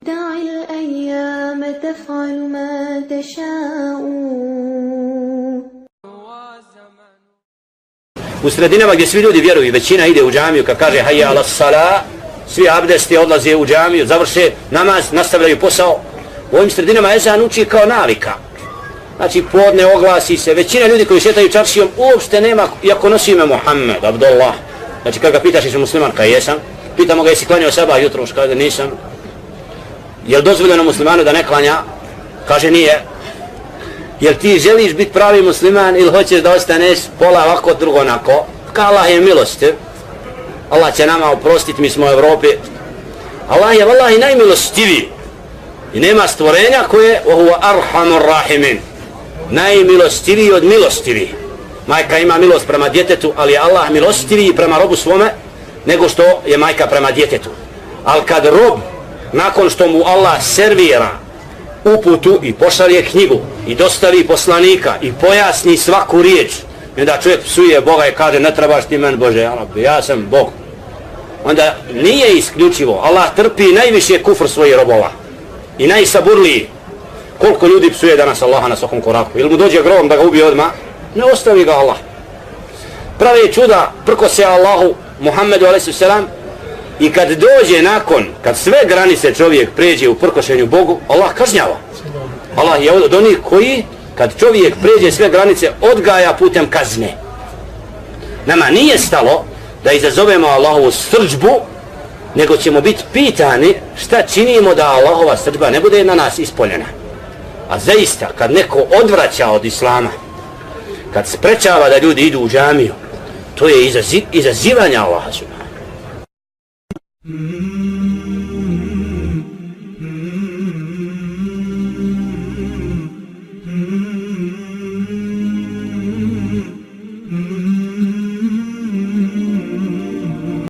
دع الأيام تفعل ما تشاء. U sredinama gdje svi ljudi vjeruju, većina ide u džamiju kad kaže hayya ala sala, svi abdesti odlaze u džamiju, završe namaz, nastavljaju posao. U ovim sredinama ezan uči kao navika. Znači podne oglasi se, većina ljudi koji šetaju čaršijom uopšte nema, iako nosi ime Muhammed, Abdullah. Znači kad ga pitaš jesi musliman, kaj jesam, pitamo ga jesi klanjao sabah jutros, kaže nisam. Jel dozvoljeno muslimanu da ne klanja? Kaže nije. Jel ti želiš biti pravi musliman ili hoćeš da ostaneš pola ovako, drugo onako? Ka Allah je milostiv. Allah će nama oprostiti, mi smo u Evropi. Allah je vallahi najmilostiviji. I nema stvorenja koje huwa arhamur rahimin. Najmilostiviji od milostivih. Majka ima milost prema djetetu, ali je Allah milostiviji prema robu svome nego što je majka prema djetetu. Ali kad rob, nakon što mu Allah servira uputu i pošalje knjigu i dostavi poslanika i pojasni svaku riječ, i onda čovjek psuje Boga i kaže ne trebaš ti meni Bože, ja sam Bog. Onda nije isključivo, Allah trpi najviše kufr svojih robova i najsaburliji. Koliko ljudi psuje danas Allaha na svakom koraku, ili mu dođe grovom da ga ubije odmah, ne ostavi ga Allah. Pravi čuda, prko se Allahu Muhammedu a.s. i kad dođe nakon, kad sve granice čovjek pređe u prkošenju Bogu, Allah kažnjava. Allah je od onih koji, kad čovjek pređe sve granice, odgaja putem kazne. Nama nije stalo da izazovemo Allahovu srdžbu, nego ćemo biti pitani šta činimo da Allahova srdžba ne bude na nas ispoljena. A zaista, kad neko odvraća od Islama, kad sprečava da ljudi idu u džamiju, to je izazivanje Allaha subhanahu. Mm-hmm.